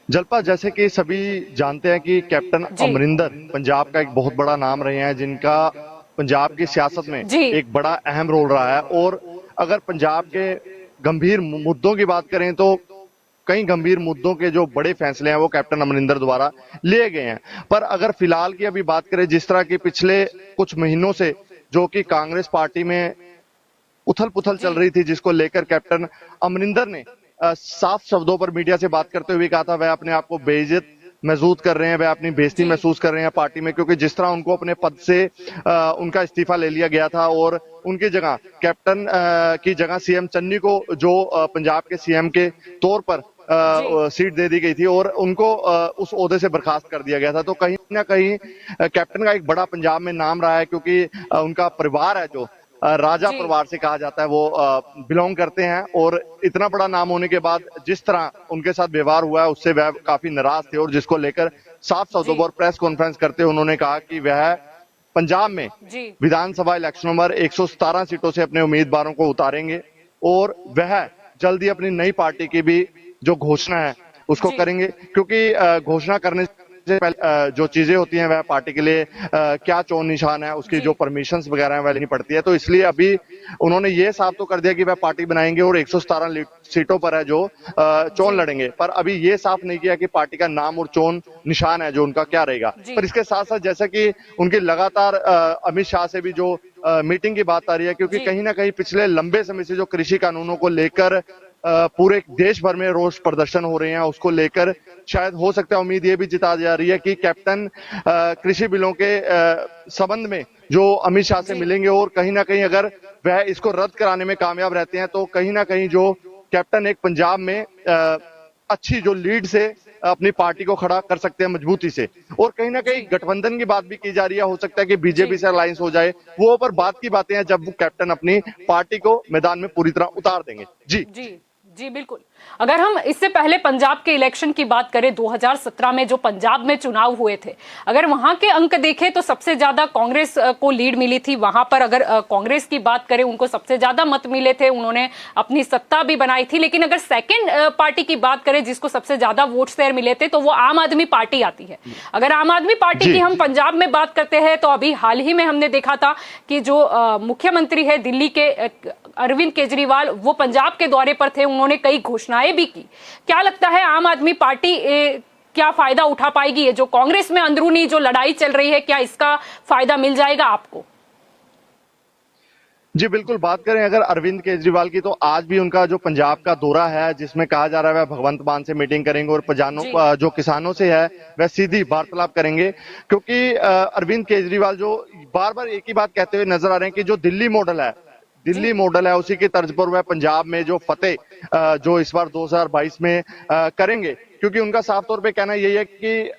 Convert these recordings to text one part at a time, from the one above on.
जलपा, जैसे कि सभी जानते हैं कि कैप्टन जी अमरिंदर पंजाब का एक बहुत बड़ा नाम रहे हैं, जिनका पंजाब की सियासत में जी एक बड़ा अहम रोल रहा है। और अगर पंजाब के गंभीर मुद्दों की बात करें तो कई गंभीर मुद्दों के जो बड़े फैसले हैं वो कैप्टन अमरिंदर द्वारा लिए गए हैं। पर अगर फिलहाल की अभी बात करें, जिस तरह की पिछले कुछ महीनों से जो कि कांग्रेस पार्टी में उथल पुथल जी चल रही थी, जिसको लेकर कैप्टन अमरिंदर ने साफ शब्दों पर मीडिया से बात करते हुए कहा था वह अपने आप को बेइज्जत महसूस कर रहे हैं, वह अपनी बेइज्जती जी महसूस कर रहे हैं पार्टी में, क्योंकि जिस तरह उनको अपने पद से उनका इस्तीफा ले लिया गया था और उनकी जगह कैप्टन की जगह सीएम चन्नी को जो पंजाब के सीएम के तौर पर जी सीट दे दी गई थी और उनको उस ओहदे से बर्खास्त कर दिया गया था। तो कहीं ना कहीं कैप्टन का एक बड़ा पंजाब में नाम रहा है, क्योंकि उनका परिवार है जो राजा जी परिवार से कहा जाता है, वो बिलोंग करते हैं। और इतना बड़ा नाम होने के बाद जिस तरह उनके साथ व्यवहार हुआ है उससे वह काफी नाराज थे, और जिसको लेकर साफ शब्दों जी पर प्रेस कॉन्फ्रेंस करते हुए उन्होंने कहा कि वह पंजाब में जी विधानसभा इलेक्शनों में 117 सीटों से अपने उम्मीदवारों को उतारेंगे और वह जल्द ही अपनी नई पार्टी की भी जो घोषणा है उसको जी करेंगे। क्योंकि घोषणा करने से पहले जो चीजें होती हैं वह पार्टी के लिए क्या चोन निशान है, उसकी जी जो परमिशंस वगैरह हैं वह लेनी पड़ती है। तो इसलिए अभी उन्होंने ये साफ तो कर दिया कि वह पार्टी बनाएंगे और 117 सीटों पर है जो चोन जी लड़ेंगे। पर अभी ये साफ नहीं किया कि पार्टी का नाम और चोन निशान है जो उनका क्या रहेगा। जी पर इसके साथ साथ जैसा कि उनकी लगातार अमित शाह से भी जो मीटिंग की बात आ रही है, क्योंकि जी कहीं ना कहीं पिछले लंबे समय से जो कृषि कानूनों को लेकर पूरे देश भर में रोष प्रदर्शन हो रहे हैं, उसको लेकर शायद हो सकता है उम्मीद ये भी जता जा रही है कि कैप्टन कृषि बिलों के संबंध में जो अमित शाह से जी मिलेंगे और कहीं ना कहीं अगर वह इसको रद्द कराने में कामयाब रहते हैं तो कहीं ना कहीं जो कैप्टन एक पंजाब में अच्छी जो लीड से अपनी पार्टी को खड़ा कर सकते हैं मजबूती से। और कहीं ना कहीं जी गठबंधन की बात भी की जा रही है, हो सकता है कि बीजेपी जी से अलायंस हो जाए, वो पर बात की बातें हैं जब वो कैप्टन अपनी पार्टी को मैदान में पूरी तरह उतार देंगे। जी। जी जी बिल्कुल। अगर हम इससे पहले पंजाब के इलेक्शन की बात करें, 2017 में जो पंजाब में चुनाव हुए थे, अगर वहां के अंक देखें तो सबसे ज्यादा कांग्रेस को लीड मिली थी वहां पर। अगर कांग्रेस की बात करें, उनको सबसे ज्यादा मत मिले थे, उन्होंने अपनी सत्ता भी बनाई थी। लेकिन अगर सेकंड पार्टी की बात करें जिसको सबसे ज्यादा वोट शेयर मिले थे, तो वो आम आदमी पार्टी आती है। अगर आम आदमी पार्टी की जी। हम पंजाब में बात करते हैं तो अभी हाल ही में हमने देखा था कि जो मुख्यमंत्री है दिल्ली के अरविंद केजरीवाल, वो पंजाब के दौरे पर थे, उन्होंने कई घोषणाएं भी की। क्या लगता है आम आदमी पार्टी क्या फायदा उठा पाएगी? ये जो कांग्रेस में अंदरूनी जो लड़ाई चल रही है, क्या इसका फायदा मिल जाएगा आपको? जी बिल्कुल, बात करें अगर अरविंद केजरीवाल की, तो आज भी उनका जो पंजाब का दौरा है जिसमें कहा जा रहा है वह भगवंत मान से मीटिंग करेंगे और जी जो किसानों से है वह सीधी वार्तालाप करेंगे। क्योंकि अरविंद केजरीवाल जो बार बार एक ही बात कहते हुए नजर आ रहे हैं कि जो जी दिल्ली मॉडल है उसी की तर्ज पर वह पंजाब में जो फतेह जो इस बार 2022 में करेंगे। क्योंकि उनका साफ तौर पे कहना यही है कि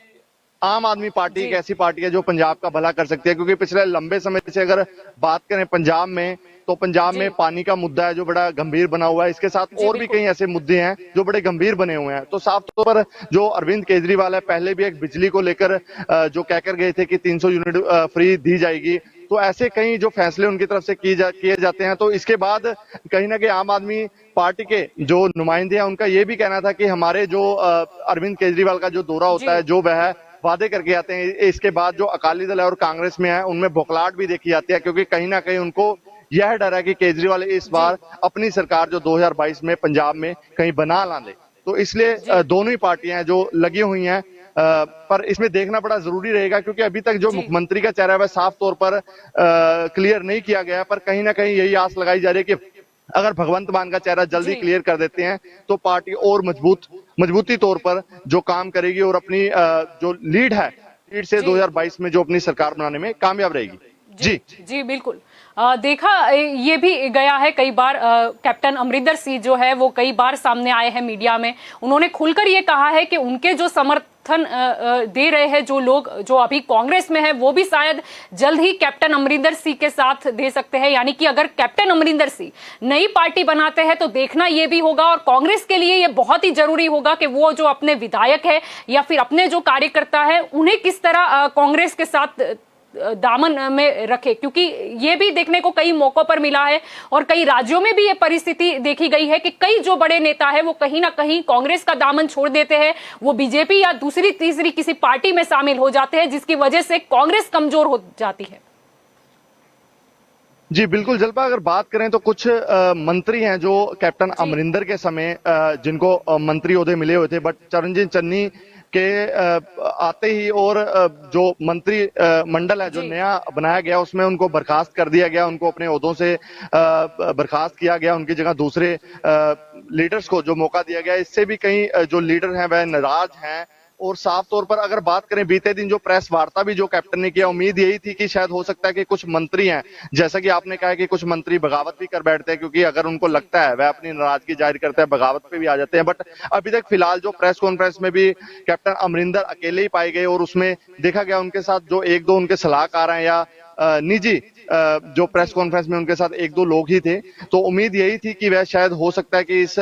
आम आदमी पार्टी एक जी ऐसी पार्टी है जो पंजाब का भला कर सकती है। क्योंकि पिछले लंबे समय से अगर बात करें पंजाब में, तो पंजाब में जी पानी का मुद्दा है जो बड़ा गंभीर बना हुआ है। इसके साथ जी और भी कई बिल्कुल ऐसे मुद्दे हैं जो बड़े गंभीर बने हुए हैं। तो साफ तौर पर जो अरविंद केजरीवाल है, पहले भी एक बिजली को लेकर जो कहकर गए थे कि 300 यूनिट फ्री दी जाएगी, तो ऐसे कई जो फैसले उनकी तरफ से किए जाते हैं। तो इसके बाद कहीं ना कहीं आम आदमी पार्टी के जो नुमाइंदे हैं उनका ये भी कहना था कि हमारे जो अरविंद केजरीवाल का जो दौरा जी होता है, जो वह वादे करके आते हैं, इसके बाद जो अकाली दल है और कांग्रेस में है उनमें बौखलाहट भी देखी जाती है। क्योंकि कहीं ना कहीं उनको यह डर है कि केजरीवाल इस जी बार अपनी सरकार जो 2022 में पंजाब में कहीं बना ना ले। तो इसलिए जी दोनों ही पार्टियां जो लगी हुई हैं, पर इसमें देखना बड़ा जरूरी रहेगा क्योंकि अभी तक जो जी मुख्यमंत्री का चेहरा है वह साफ तौर पर क्लियर नहीं किया गया है। पर कहीं ना कहीं यही आस लगाई जा रही है कि अगर भगवंत मान का चेहरा जल्दी जी क्लियर कर देते हैं तो पार्टी और मजबूती तौर पर जो काम करेगी और अपनी जो लीड से जी 2022 में जो अपनी सरकार बनाने में कामयाब रहेगी। जी जी। जी बिल्कुल। देखा ये भी गया है कई बार, कैप्टन अमरिंदर सिंह जो है वो कई बार सामने आए हैं मीडिया में। उन्होंने खुलकर ये कहा है कि उनके जो समर्थन दे रहे हैं जो लोग जो अभी कांग्रेस में है, वो भी शायद जल्द ही कैप्टन अमरिंदर सिंह के साथ दे सकते हैं। यानी कि अगर कैप्टन अमरिंदर सिंह नई पार्टी बनाते हैं तो देखना ये भी होगा, और कांग्रेस के लिए ये बहुत ही जरूरी होगा कि वो जो अपने विधायक है या फिर अपने जो कार्यकर्ता है उन्हें किस तरह कांग्रेस के साथ दामन में रखे, क्योंकि ये भी देखने को कई मौकों पर मिला है और कई राज्यों में भी ये परिस्थिति देखी गई है कि कई जो बड़े नेता है वो कहीं ना कहीं कांग्रेस का दामन छोड़ देते हैं, वो बीजेपी या दूसरी तीसरी किसी पार्टी में शामिल हो जाते हैं, जिसकी वजह से कांग्रेस कमजोर हो जाती है। जी बिल्कुल जल्पा, अगर बात करें तो कुछ मंत्री हैं जो कैप्टन अमरिंदर के समय जिनको मंत्री ओहदे मिले हुए थे, बट चरणजीत चन्नी के आते ही और जो मंत्री मंडल है जो नया बनाया गया उसमें उनको बर्खास्त कर दिया गया, उनको अपने ओहदों से बर्खास्त किया गया, उनकी जगह दूसरे लीडर्स को जो मौका दिया गया। इससे भी कई जो लीडर हैं वह नाराज हैं। और साफ तौर पर अगर बात करें बीते दिन जो प्रेस वार्ता भी जो कैप्टन ने किया, उम्मीद यही थी कि शायद हो सकता है कि कुछ मंत्री हैं, जैसा कि आपने कहा कि कुछ मंत्री बगावत भी कर बैठते हैं, क्योंकि अगर उनको लगता है वह अपनी नाराजगी जाहिर करते हैं, बगावत पे भी आ जाते हैं। बट अभी तक फिलहाल जो प्रेस कॉन्फ्रेंस में भी कैप्टन अमरिंदर अकेले ही पाए गए और उसमें देखा गया उनके साथ जो एक दो उनके सलाहकार हैं या निजी जो प्रेस कॉन्फ्रेंस में उनके साथ एक दो लोग ही थे। तो उम्मीद यही थी कि वह शायद हो सकता है कि इस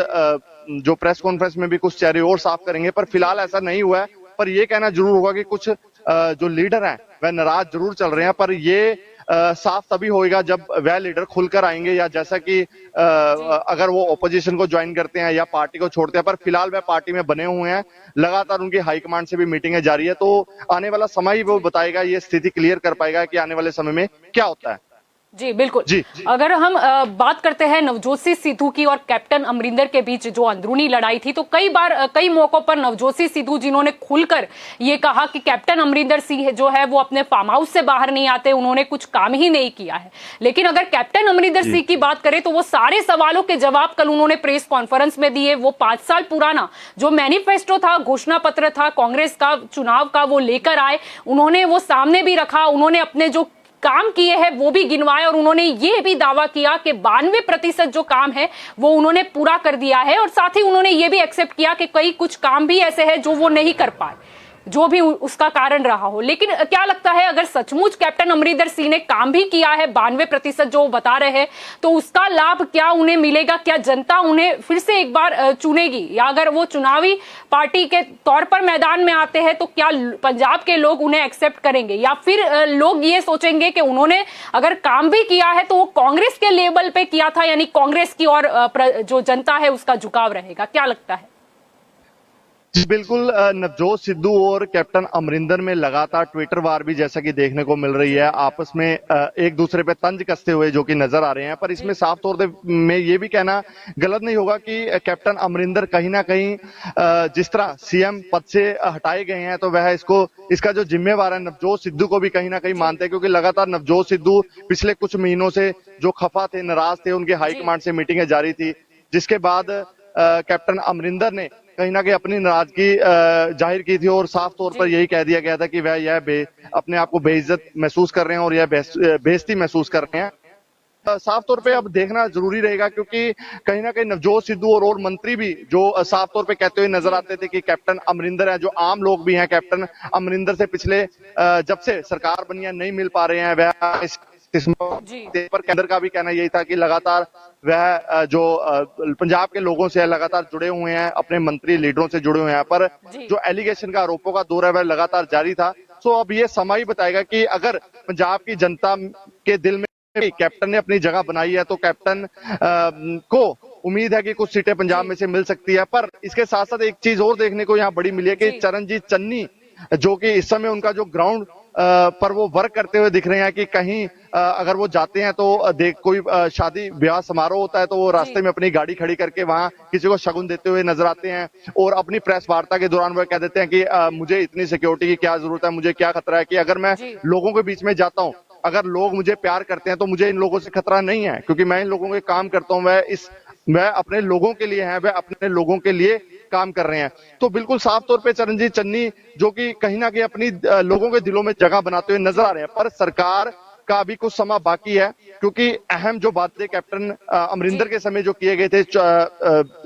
जो प्रेस कॉन्फ्रेंस में भी कुछ चेहरे और साफ करेंगे, पर फिलहाल ऐसा नहीं हुआ है। पर यह कहना जरूर होगा कि कुछ जो लीडर हैं वह नाराज जरूर चल रहे हैं, पर ये साफ तभी होएगा जब वह लीडर खुलकर आएंगे, या जैसा कि अगर वो ओपोजिशन को ज्वाइन करते हैं या पार्टी को छोड़ते हैं। पर फिलहाल वह पार्टी में बने हुए हैं, लगातार उनकी हाईकमांड से भी मीटिंगें जारी है। तो आने वाला समय ही वो बताएगा, ये स्थिति क्लियर कर पाएगा कि आने वाले समय में क्या होता है। जी बिल्कुल। जी। अगर हम बात करते हैं नवजोत सिंह सिद्धू की और कैप्टन अमरिंदर के बीच जो अंदरूनी लड़ाई थी, तो कई बार कई मौकों पर नवजोत सिंह सिद्धू जिन्होंने खुलकर ये कहा कि कैप्टन अमरिंदर सिंह जो है वो अपने फार्म हाउस से बाहर नहीं आते, उन्होंने कुछ काम ही नहीं किया है। लेकिन अगर कैप्टन अमरिंदर सिंह की बात करें तो वो सारे सवालों के जवाब कल उन्होंने प्रेस कॉन्फ्रेंस में दिए। वो 5 साल पुराना जो मैनिफेस्टो था, घोषणा पत्र था कांग्रेस का चुनाव का, वो लेकर आए, उन्होंने वो सामने भी रखा, उन्होंने अपने जो काम किए हैं वो भी गिनवाए और उन्होंने ये भी दावा किया कि 92% जो काम है वो उन्होंने पूरा कर दिया है। और साथ ही उन्होंने ये भी एक्सेप्ट किया कि कई कुछ काम भी ऐसे हैं जो वो नहीं कर पाए, जो भी उसका कारण रहा हो। लेकिन क्या लगता है, अगर सचमुच कैप्टन अमरिंदर सिंह ने काम भी किया है 92% जो बता रहे हैं, तो उसका लाभ क्या उन्हें मिलेगा? क्या जनता उन्हें फिर से एक बार चुनेगी? या अगर वो चुनावी पार्टी के तौर पर मैदान में आते हैं तो क्या पंजाब के लोग उन्हें एक्सेप्ट करेंगे, या फिर लोग ये सोचेंगे कि उन्होंने अगर काम भी किया है तो वो कांग्रेस के लेवल पे किया था, यानी कांग्रेस की और जो जनता है उसका झुकाव रहेगा? क्या लगता है? जी बिल्कुल, नवजोत सिद्धू और कैप्टन अमरिंदर में लगातार ट्विटर वार भी जैसा कि देखने को मिल रही है, आपस में एक दूसरे पे तंज कसते हुए जो कि नजर आ रहे हैं। पर इसमें साफ तौर में ये भी कहना गलत नहीं होगा कि कैप्टन अमरिंदर कहीं ना कहीं जिस तरह सीएम पद से हटाए गए हैं, तो वह इसका जो जिम्मेवार है नवजोत सिद्धू को भी कहीं ना कहीं मानते हैं, क्योंकि लगातार नवजोत सिद्धू पिछले कुछ महीनों से जो खफा थे, नाराज थे, उनके हाईकमांड से मीटिंगें जारी थी, जिसके बाद कैप्टन अमरिंदर ने कहीं ना कहीं अपनी नाराजगी जाहिर की थी और साफ तौर पर यही कह दिया गया था कि वह अपने आप को बेइज्जत महसूस कर रहे हैं और यह बेइज्जती महसूस कर रहे हैं। साफ तौर पे अब देखना जरूरी रहेगा, क्योंकि कहीं ना कहीं नवजोत सिद्धू और मंत्री भी जो साफ तौर पे कहते हुए नजर आते थे कि कैप्टन अमरिंदर है, जो आम लोग भी हैं कैप्टन अमरिंदर से पिछले जब से सरकार बनी है नहीं मिल पा रहे हैं। वह इस पेपर के अंदर का भी कहना यही था कि लगातार वह जो पंजाब के लोगों से लगातार जुड़े हुए हैं, अपने मंत्री लीडरों से जुड़े हुए हैं, पर जो एलिगेशन का आरोपों का दौर है वह लगातार जारी था। सो अब ये समय ही बताएगा कि अगर पंजाब की जनता के दिल में कैप्टन ने अपनी जगह बनाई है तो कैप्टन को उम्मीद है कि कुछ सीटें पंजाब में से मिल सकती है। पर इसके साथ साथ एक चीज और देखने को यहाँ बड़ी मिली है कि चरणजीत चन्नी जो कि इस समय उनका जो ग्राउंड पर वो वर्क करते हुए दिख रहे हैं कि कहीं अगर वो जाते हैं तो कोई शादी ब्याह समारोह होता है तो वो रास्ते में अपनी गाड़ी खड़ी करके वहां किसी को शगुन देते हुए नजर आते हैं और अपनी प्रेस वार्ता के दौरान वो कह देते हैं कि मुझे इतनी सिक्योरिटी की क्या जरूरत है, मुझे क्या खतरा है कि अगर मैं लोगों के बीच में जाता हूं, अगर लोग मुझे प्यार करते हैं तो मुझे इन लोगों से खतरा नहीं है, क्योंकि मैं इन लोगों के काम करता हूं, वह अपने लोगों के लिए है, वह अपने लोगों के लिए काम कर रहे हैं। तो बिल्कुल साफ तौर पे चरणजीत चन्नी जो कि कहीं ना कहीं अपनी लोगों के दिलों में जगह बनाते हुए नजर आ रहे हैं। पर सरकार का अभी कुछ समय बाकी है, क्योंकि अहम जो बातें कैप्टन अमरिंदर के समय जो किए गए थे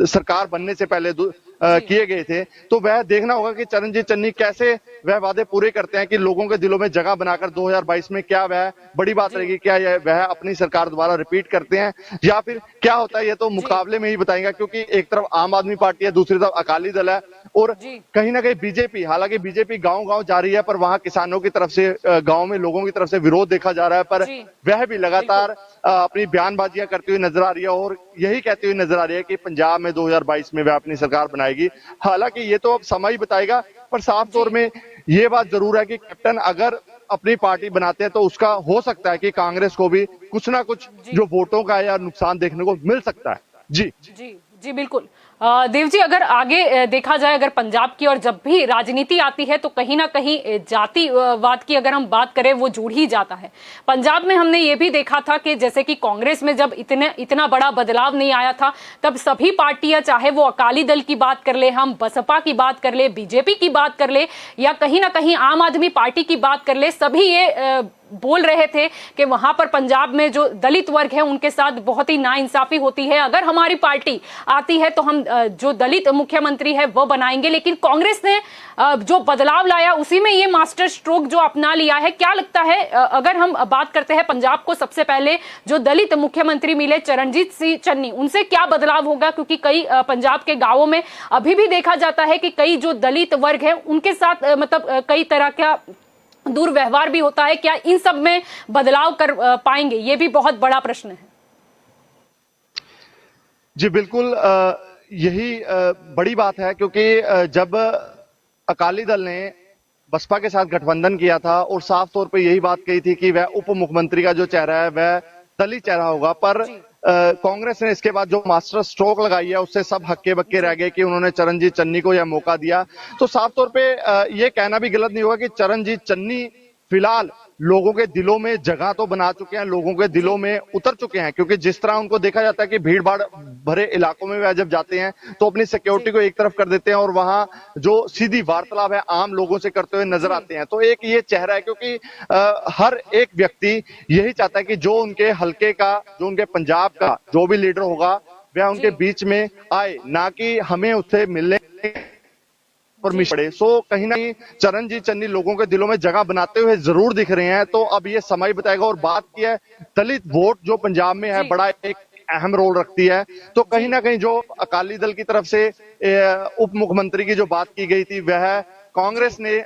सरकार बनने से पहले किए गए थे, तो वह देखना होगा कि चरणजीत चन्नी कैसे वह वादे पूरे करते हैं कि लोगों के दिलों में जगह बनाकर 2022 में क्या वह बड़ी बात रहेगी, क्या वह अपनी सरकार दोबारा रिपीट करते हैं या फिर क्या होता है, ये तो मुकाबले में ही बताएंगे, क्योंकि एक तरफ आम आदमी पार्टी है, दूसरी तरफ अकाली दल है और कहीं ना कहीं बीजेपी। हालांकि बीजेपी गांव-गांव जा रही है, पर वहां किसानों की तरफ से, गांव में लोगों की तरफ से विरोध देखा जा रहा है, पर वह भी लगातार अपनी बयानबाजियां करती हुई नजर आ रही है और यही कहती हुई नजर आ रही है कि पंजाब में 2022 में वह अपनी सरकार बनाएगी। हालांकि ये तो अब समय ही बताएगा, पर साफ तौर में ये बात जरूर है कि कैप्टन अगर अपनी पार्टी बनाते हैं तो उसका हो सकता है कि कांग्रेस को भी कुछ ना कुछ जो वोटों का या नुकसान देखने को मिल सकता है। जी जी जी बिल्कुल। देव जी, अगर आगे देखा जाए, अगर पंजाब की और जब भी राजनीति आती है तो कहीं ना कहीं जातिवाद की अगर हम बात करें वो जुड़ ही जाता है। पंजाब में हमने ये भी देखा था कि जैसे कि कांग्रेस में जब इतना बड़ा बदलाव नहीं आया था, तब सभी पार्टियां, चाहे वो अकाली दल की बात कर ले, हम बसपा की बात कर ले, बीजेपी की बात कर ले या कहीं ना कहीं आम आदमी पार्टी की बात कर ले, सभी ये बोल रहे थे कि वहां पर पंजाब में जो दलित वर्ग है उनके साथ बहुत ही नाइंसाफी होती है। अगर हमारी पार्टी आती है तो हम जो दलित मुख्यमंत्री है वो बनाएंगे। लेकिन कांग्रेस ने जो बदलाव लाया उसी में ये मास्टर स्ट्रोक जो अपना लिया है। क्या लगता है, अगर हम बात करते हैं पंजाब को, सबसे पहले जो दलित मुख्यमंत्री मिले चरणजीत सिंह चन्नी, उनसे क्या बदलाव होगा? क्योंकि कई पंजाब के गांवों में अभी भी देखा जाता है कि कई जो दलित वर्ग है उनके साथ मतलब कई तरह का दुर्व्यवहार भी होता है। क्या इन सब में बदलाव कर पाएंगे? ये भी बहुत बड़ा प्रश्न है। जी बिल्कुल, यही बड़ी बात है, क्योंकि जब अकाली दल ने बसपा के साथ गठबंधन किया था और साफ तौर पे यही बात कही थी कि वह उप मुख्यमंत्री का जो चेहरा है वह दलित चेहरा होगा, पर कांग्रेस ने इसके बाद जो मास्टर स्ट्रोक लगाई है उससे सब हक्के बक्के रह गए कि उन्होंने चरणजीत चन्नी को यह मौका दिया। तो साफ तौर पे ये कहना भी गलत नहीं होगा कि चरणजीत चन्नी फिलहाल लोगों के दिलों में जगह तो बना चुके हैं, लोगों के दिलों में उतर चुके हैं, क्योंकि जिस तरह उनको देखा जाता है कि भीड़ भाड़ भरे इलाकों में वह जब जाते हैं तो अपनी सिक्योरिटी को एक तरफ कर देते हैं और वहां जो सीधी वार्तालाप है आम लोगों से करते हुए नजर आते हैं। तो एक ये चेहरा है, क्योंकि हर एक व्यक्ति यही चाहता है कि जो उनके हल्के का, जो उनके पंजाब का जो भी लीडर होगा वह उनके बीच में आए, ना कि हमें उससे मिलने परमिशन पड़े। सो कहीं ना कहीं चरणजीत चन्नी लोगों के दिलों में जगह बनाते हुए जरूर दिख रहे हैं। तो अब ये समय बताएगा। और बात की है दलित वोट जो पंजाब में है बड़ा एक अहम रोल रखती है, तो कहीं ना कहीं जो अकाली दल की तरफ से उप मुख्यमंत्री की जो बात की गई थी वह कांग्रेस ने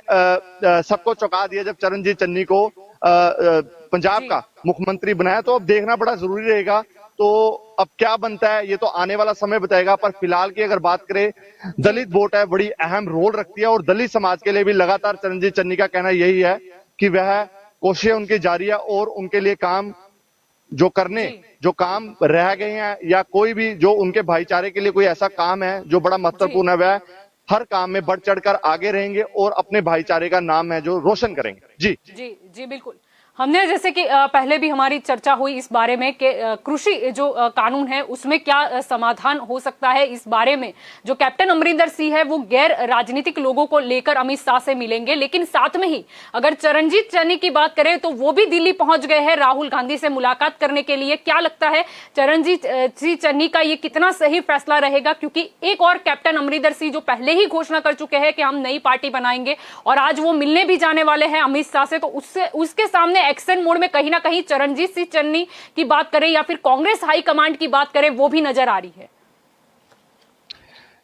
सबको चौंका दिया जब चरणजीत चन्नी को पंजाब का मुख्यमंत्री बनाया। तो अब देखना बड़ा जरूरी रहेगा। तो अब क्या बनता है ये तो आने वाला समय बताएगा, पर फिलहाल की अगर बात करें दलित वोट है बड़ी अहम रोल रखती है और दलित समाज के लिए भी लगातार चरणजीत चन्नी का कहना यही है कि वह कोशिशें उनकी जारी है और उनके लिए काम जो काम रह गए हैं या कोई भी जो उनके भाईचारे के लिए कोई ऐसा काम है जो बड़ा महत्वपूर्ण है, वह हर काम में बढ़ चढ़कर आगे रहेंगे और अपने भाईचारे का नाम है जो रोशन करेंगे। जी जी जी बिल्कुल। हमने जैसे कि पहले भी हमारी चर्चा हुई इस बारे में कि कृषि जो कानून है उसमें क्या समाधान हो सकता है। इस बारे में जो कैप्टन अमरिंदर सिंह है वो गैर राजनीतिक लोगों को लेकर अमित शाह से मिलेंगे, लेकिन साथ में ही अगर चरणजीत चन्नी की बात करें तो वो भी दिल्ली पहुंच गए हैं राहुल गांधी से मुलाकात करने के लिए। क्या लगता है चरणजीत सिंह चन्नी का ये कितना सही फैसला रहेगा? क्योंकि एक और कैप्टन अमरिंदर सिंह जो पहले ही घोषणा कर चुके हैं कि हम नई पार्टी बनाएंगे और आज वो मिलने भी जाने वाले हैं अमित शाह से, तो उसके सामने एक्शन मोड में कहीं ना कहीं चरणजीत सिंह चन्नी की बात करें या फिर कांग्रेस हाईकमांड की बात करें वो भी नजर आ रही है।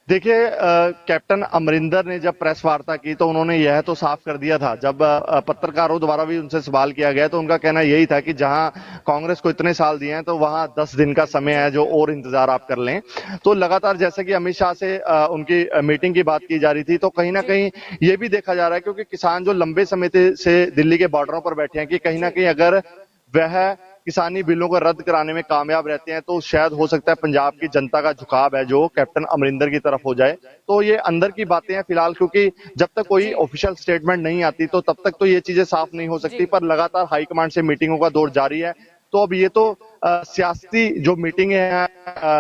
देखिए, कैप्टन अमरिंदर ने जब प्रेस वार्ता की तो उन्होंने यह तो साफ कर दिया था, जब पत्रकारों द्वारा भी उनसे सवाल किया गया तो उनका कहना यही था कि जहां कांग्रेस को इतने साल दिए हैं तो वहां 10 दिन का समय है जो और इंतजार आप कर लें। तो लगातार जैसे कि अमित शाह से उनकी मीटिंग की बात की जा रही थी, तो कहीं ना कहीं ये भी देखा जा रहा है क्योंकि किसान जो लंबे समय से दिल्ली के बॉर्डरों पर बैठे हैं कि कहीं ना कहीं अगर वह किसानी बिलों को रद्द कराने में कामयाब रहते हैं तो शायद हो सकता है पंजाब की जनता का झुकाव है जो कैप्टन अमरिंदर की तरफ हो जाए। तो ये अंदर की बातें हैं फिलहाल, क्योंकि जब तक कोई ऑफिशियल स्टेटमेंट नहीं आती तो तब तक तो ये चीजें साफ नहीं हो सकती, पर लगातार हाईकमांड से मीटिंगों का दौर जारी है। तो अब ये तो सियासी जो मीटिंग है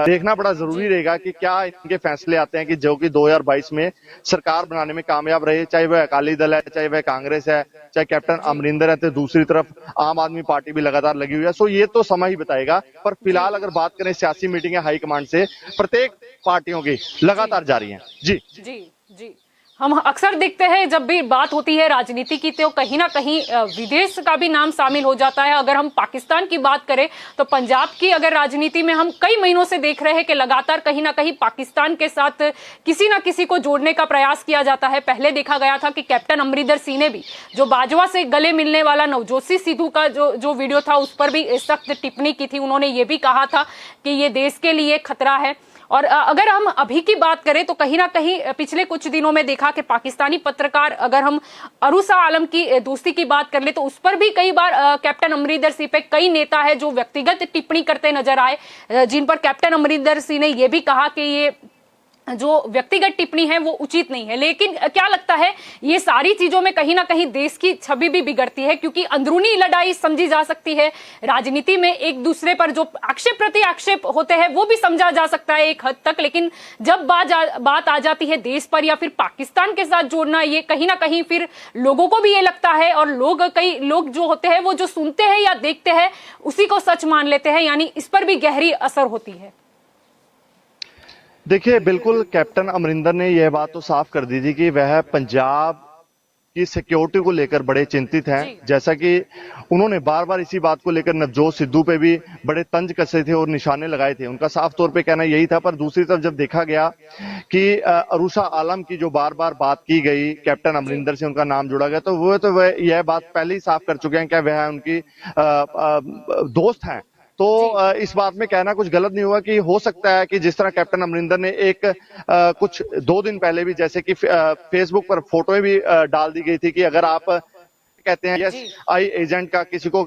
देखना बड़ा जरूरी रहेगा कि क्या इनके फैसले आते हैं कि जो कि 2022 में सरकार बनाने में कामयाब रहे, चाहे वह अकाली दल है, चाहे वह कांग्रेस है, चाहे कैप्टन अमरिंदर है, तो दूसरी तरफ आम आदमी पार्टी भी लगातार लगी हुई है। सो ये तो समय ही बताएगा, पर फिलहाल अगर बात करें सियासी मीटिंग है हाईकमांड से प्रत्येक पार्टियों की लगातार जारी है। जी जी जी, हम अक्सर देखते हैं जब भी बात होती है राजनीति की तो कहीं ना कहीं विदेश का भी नाम शामिल हो जाता है। अगर हम पाकिस्तान की बात करें तो पंजाब की अगर राजनीति में हम कई महीनों से देख रहे हैं कि लगातार कहीं ना कहीं पाकिस्तान के साथ किसी ना किसी को जोड़ने का प्रयास किया जाता है। पहले देखा गया था कि कैप्टन अमरिंदर सिंह ने भी जो बाजवा से गले मिलने वाला नवजोत सिंह सिद्धू का जो वीडियो था उस पर भी सख्त टिप्पणी की थी। उन्होंने ये भी कहा था कि ये देश के लिए खतरा है। और अगर हम अभी की बात करें तो कहीं ना कहीं पिछले कुछ दिनों में देखा कि पाकिस्तानी पत्रकार, अगर हम अरूसा आलम की दोस्ती की बात कर ले तो उस पर भी कई बार कैप्टन अमरिंदर सिंह पे कई नेता है जो व्यक्तिगत टिप्पणी करते नजर आए, जिन पर कैप्टन अमरिंदर सिंह ने यह भी कहा कि ये जो व्यक्तिगत टिप्पणी है वो उचित नहीं है। लेकिन क्या लगता है ये सारी चीजों में कहीं ना कहीं देश की छवि भी बिगड़ती है, क्योंकि अंदरूनी लड़ाई समझी जा सकती है, राजनीति में एक दूसरे पर जो आक्षेप प्रति आक्षेप होते हैं वो भी समझा जा सकता है एक हद तक, लेकिन जब बात आ जाती है देश पर या फिर पाकिस्तान के साथ जोड़ना, ये कहीं ना कहीं फिर लोगों को भी ये लगता है और कई लोग जो होते हैं वो जो सुनते हैं या देखते हैं उसी को सच मान लेते हैं, यानी इस पर भी गहरी असर होती है। देखिए, बिल्कुल कैप्टन अमरिंदर ने यह बात तो साफ कर दी थी कि वह पंजाब की सिक्योरिटी को लेकर बड़े चिंतित हैं। जैसा कि उन्होंने बार बार इसी बात को लेकर नवजोत सिद्धू पे भी बड़े तंज कसे थे और निशाने लगाए थे। उनका साफ तौर पे कहना यही था। पर दूसरी तरफ जब देखा गया कि अरूसा आलम की जो बार बार बात की गई, कैप्टन अमरिंदर से उनका नाम जोड़ा गया, तो वह यह बात पहले ही साफ कर चुके हैं कि वह उनकी दोस्त हैं। तो इस बात में कहना कुछ गलत नहीं हुआ कि हो सकता है कि जिस तरह कैप्टन अमरिंदर ने एक कुछ 2 दिन पहले भी जैसे कि फेसबुक पर फोटोएं भी डाल दी गई थी कि अगर आप कहते हैं आई एजेंट का किसी को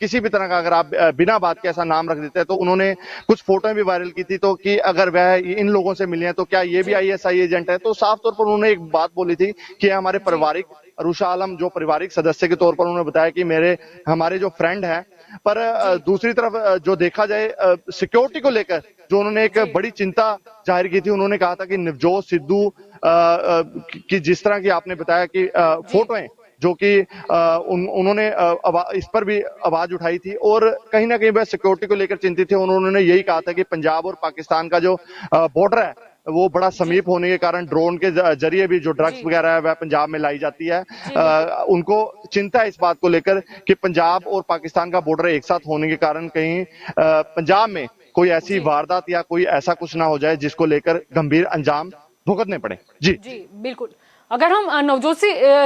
किसी भी तरह का अगर आप बिना बात के ऐसा नाम रख देते हैं, तो उन्होंने कुछ फोटोएं भी वायरल की थी तो कि अगर वह इन लोगों से मिले हैं तो क्या ये भी आईएसआई एजेंट है। तो साफ तौर पर उन्होंने एक बात बोली थी कि हमारे पारिवारिक, अरूसा आलम जो पारिवारिक सदस्य के तौर पर उन्होंने बताया कि हमारे जो फ्रेंड हैं। पर दूसरी तरफ जो देखा जाए सिक्योरिटी को लेकर जो उन्होंने एक बड़ी चिंता जाहिर की थी, उन्होंने कहा था कि नवजोत सिद्धू की जिस तरह की आपने बताया कि फोटोएं जो कि उन्होंने इस पर भी आवाज उठाई थी और कहीं ना कहीं वह सिक्योरिटी को लेकर चिंतित थे। उन्होंने यही कहा था कि पंजाब और पाकिस्तान का जो बॉर्डर है वो बड़ा समीप होने के कारण ड्रोन के जरिए भी जो ड्रग्स वगैरह है वह पंजाब में लाई जाती है। उनको चिंता है इस बात को लेकर कि पंजाब और पाकिस्तान का बॉर्डर एक साथ होने के कारण कहीं पंजाब में कोई ऐसी वारदात या कोई ऐसा कुछ ना हो जाए जिसको लेकर गंभीर अंजाम भुगतने पड़े। जी बिल्कुल। अगर हम नवजोत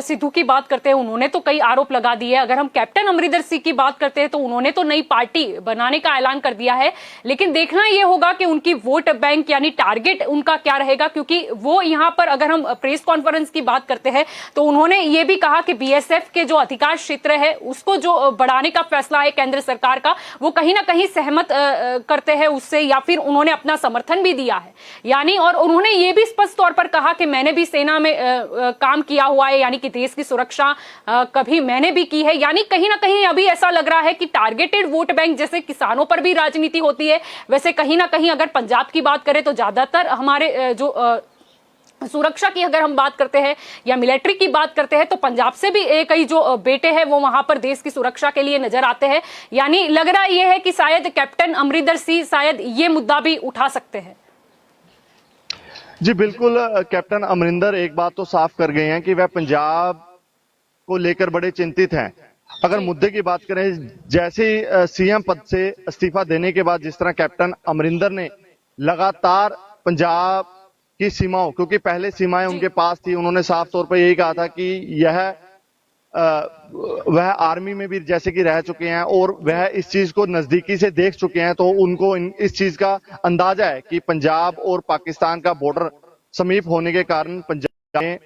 सिद्धू की बात करते हैं, उन्होंने तो कई आरोप लगा दिए। अगर हम कैप्टन अमरिंदर सिंह की बात करते हैं तो उन्होंने तो नई पार्टी बनाने का ऐलान कर दिया है, लेकिन देखना यह होगा कि उनकी वोट बैंक यानी टारगेट उनका क्या रहेगा, क्योंकि वो यहाँ पर अगर हम प्रेस कॉन्फ्रेंस की बात करते हैं तो उन्होंने ये भी कहा कि बीएसएफ के जो अधिकार क्षेत्र है उसको जो बढ़ाने का फैसला है केंद्र सरकार का, वो कहीं ना कहीं सहमत करते हैं उससे, या फिर उन्होंने अपना समर्थन भी दिया है। यानी और उन्होंने ये भी स्पष्ट तौर पर कहा कि मैंने भी सेना में काम किया हुआ है, यानी कि देश की सुरक्षा कभी मैंने भी की है। यानी कहीं ना कहीं अभी ऐसा लग रहा है कि टारगेटेड वोट बैंक, जैसे किसानों पर भी राजनीति होती है, वैसे कहीं ना कहीं अगर पंजाब की बात करें तो ज्यादातर हमारे जो सुरक्षा की अगर हम बात करते हैं या मिलिट्री की बात करते हैं तो पंजाब से भी कई जो बेटे हैं वो वहां पर देश की सुरक्षा के लिए नजर आते हैं। यानी लग रहा यह है कि शायद कैप्टन अमरिंदर सिंह शायद ये मुद्दा भी उठा सकते हैं। जी बिल्कुल, कैप्टन अमरिंदर एक बात तो साफ कर गए हैं कि वह पंजाब को लेकर बड़े चिंतित हैं। अगर मुद्दे की बात करें, जैसे ही सीएम पद से इस्तीफा देने के बाद जिस तरह कैप्टन अमरिंदर ने लगातार पंजाब की सीमाओं, क्योंकि पहले सीमाएं उनके पास थी, उन्होंने साफ तौर पर यही कहा था कि वह आर्मी में भी जैसे कि रह चुके हैं और वह इस चीज को नजदीकी से देख चुके हैं, तो उनको इस चीज का अंदाजा है कि पंजाब और पाकिस्तान का बॉर्डर समीप होने के कारण पंजाब में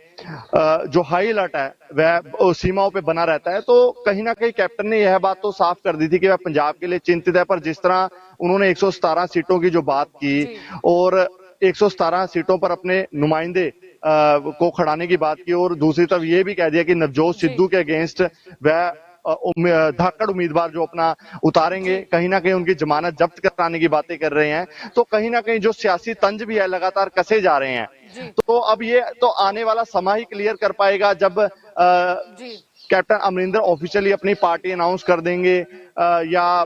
जो हाई अलर्ट है वह सीमाओं पे बना रहता है। तो कहीं ना कहीं कैप्टन ने यह बात तो साफ कर दी थी कि वह पंजाब के लिए चिंतित है। पर जिस तरह उन्होंने 117 सीटों की जो बात की और 117 सीटों पर अपने नुमाइंदे को खड़ाने की बात की और दूसरी तरफ ये भी कह दिया कि नवजोत सिद्धू के अगेंस्ट वह धाकड़ उम्मीदवार जो अपना उतारेंगे, कहीं ना कहीं उनकी जमानत जब्त कराने की बातें कर रहे हैं, तो कहीं ना कहीं जो सियासी तंज भी है लगातार कसे जा रहे हैं। तो अब ये तो आने वाला समय ही क्लियर कर पाएगा जब कैप्टन अमरिंदर ऑफिशियली अपनी पार्टी अनाउंस कर देंगे, या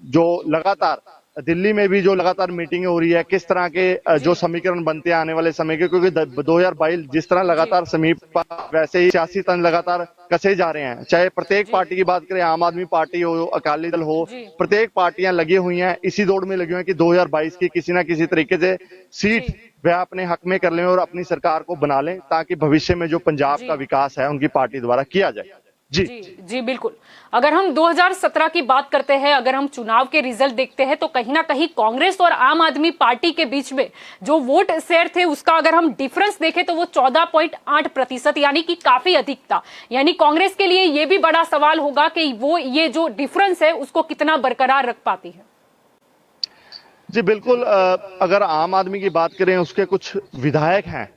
जो लगातार दिल्ली में भी जो लगातार मीटिंगें हो रही है, किस तरह के जो समीकरण बनते हैं आने वाले समय के, क्योंकि 2022 जिस तरह लगातार समीप वैसे ही सियासी तंज लगातार कसे जा रहे हैं। चाहे प्रत्येक पार्टी की बात करें, आम आदमी पार्टी हो, अकाली दल हो, प्रत्येक पार्टियां लगी हुई हैं, इसी दौड़ में लगी हुई हैं कि 2022 की किसी ना किसी तरीके से सीट वह अपने हक में कर लें और अपनी सरकार को बना लें, ताकि भविष्य में जो पंजाब का विकास है उनकी पार्टी द्वारा किया जाए। जी बिल्कुल। अगर हम 2017 की बात करते हैं, अगर हम चुनाव के रिजल्ट देखते हैं, तो कहीं ना कहीं कांग्रेस और आम आदमी पार्टी के बीच में जो वोट शेयर थे उसका अगर हम डिफरेंस देखें तो वो 14.8%, यानी कि काफी अधिक था। यानी कांग्रेस के लिए ये भी बड़ा सवाल होगा कि वो ये जो डिफरेंस है उसको कितना बरकरार रख पाती है। जी बिल्कुल। अगर आम आदमी की बात करें, उसके कुछ विधायक हैं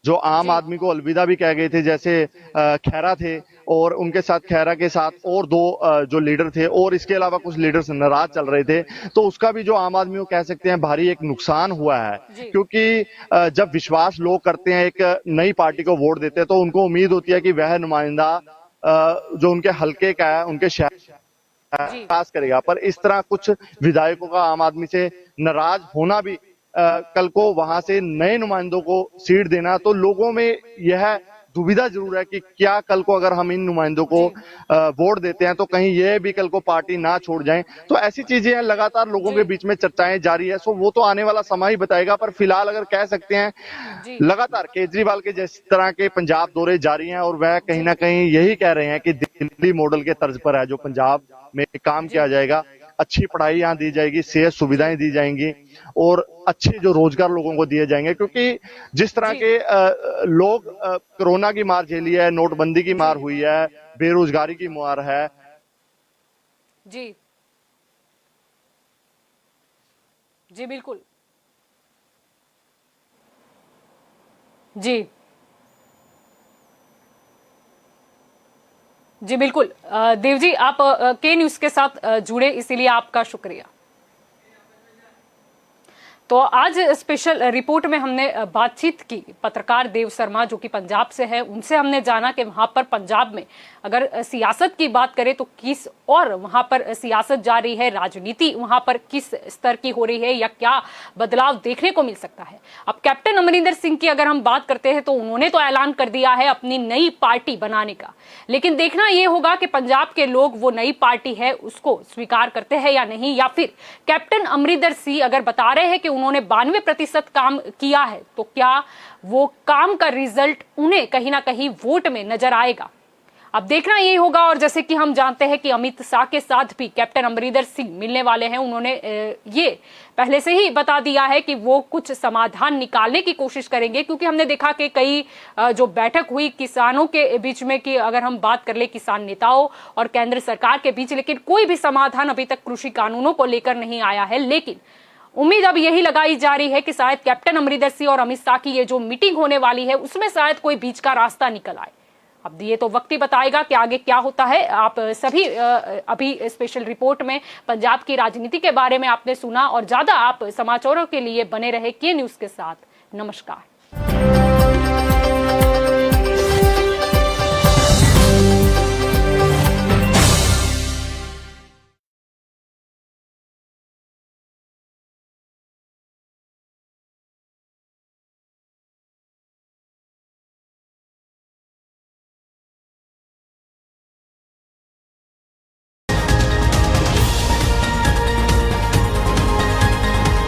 जो आम आदमी को अलविदा भी कह गए थे, जैसे खैरा थे, और उनके साथ खैरा के साथ और दो जो लीडर थे, और इसके अलावा कुछ लीडर्स नाराज चल रहे थे। तो उसका भी जो आम आदमी को कह सकते हैं भारी एक नुकसान हुआ है, क्योंकि जब विश्वास लोग करते हैं, एक नई पार्टी को वोट देते हैं, तो उनको उम्मीद होती है कि वह नुमाइंदा जो उनके हल्के का है, उनके शहर विकास करेगा। पर इस तरह कुछ विधायकों का आम आदमी से नाराज होना भी, कल को वहां से नए नुमाइंदों को सीट देना, तो लोगों में यह दुविधा जरूर है कि क्या कल को अगर हम इन नुमाइंदों को वोट देते हैं तो कहीं यह भी कल को पार्टी ना छोड़ जाएं। तो ऐसी चीजें लगातार लोगों के बीच में चर्चाएं जारी है। सो वो तो आने वाला समय ही बताएगा। पर फिलहाल अगर कह सकते हैं, लगातार केजरीवाल के जिस तरह के पंजाब दौरे जारी हैं, और वह कहीं ना कहीं यही कह रहे हैं कि दिल्ली मॉडल के तर्ज पर है जो पंजाब में काम किया जाएगा। अच्छी पढ़ाई यहाँ दी जाएगी, सेहत सुविधाएं दी जाएंगी, और अच्छे जो रोजगार लोगों को दिए जाएंगे। क्योंकि जिस तरह के लोग कोरोना की मार झेली है, नोटबंदी की मार हुई है, बेरोजगारी की मार है। जी जी बिल्कुल। जी जी बिल्कुल। देव जी, आप के न्यूज के साथ जुड़े, इसीलिए आपका शुक्रिया। तो आज स्पेशल रिपोर्ट में हमने बातचीत की पत्रकार देव शर्मा जो कि पंजाब से है, उनसे हमने जाना कि वहां पर पंजाब में अगर सियासत की बात करें तो किस और वहां पर सियासत जा रही है, राजनीति वहां पर किस स्तर की हो रही है, या क्या बदलाव देखने को मिल सकता है। अब कैप्टन अमरिंदर सिंह की अगर हम बात करते हैं तो उन्होंने तो ऐलान कर दिया है अपनी नई पार्टी बनाने का, लेकिन देखना यह होगा कि पंजाब के लोग वो नई पार्टी है उसको स्वीकार करते हैं या नहीं, या फिर कैप्टन अमरिंदर सिंह अगर बता रहे हैं कि उन्होंने 92% काम किया है तो क्या वो काम का रिजल्ट उन्हें कहीं ना कहीं वोट में नजर आएगा। अब देखना यही होगा। और जैसे कि हम जानते हैं कि अमित शाह के साथ भी कैप्टन अमरिंदर सिंह मिलने वाले हैं, उन्होंने ये पहले से ही बता दिया है कि वो कुछ समाधान निकालने की कोशिश करेंगे, क्योंकि हमने देखा कि कई जो बैठक हुई किसानों के बीच में, कि अगर हम बात कर ले किसान नेताओं और केंद्र सरकार के बीच, लेकिन कोई भी समाधान अभी तक कृषि कानूनों को लेकर नहीं आया है। लेकिन उम्मीद अब यही लगाई जा रही है कि शायद कैप्टन अमरिंदर सिंह और अमित शाह की ये जो मीटिंग होने वाली है उसमें शायद कोई बीच का रास्ता निकल आए। अब ये तो वक्त ही बताएगा कि आगे क्या होता है। आप सभी अभी स्पेशल रिपोर्ट में पंजाब की राजनीति के बारे में आपने सुना, और ज्यादा आप समाचारों के लिए बने रहे के न्यूज के साथ। नमस्कार।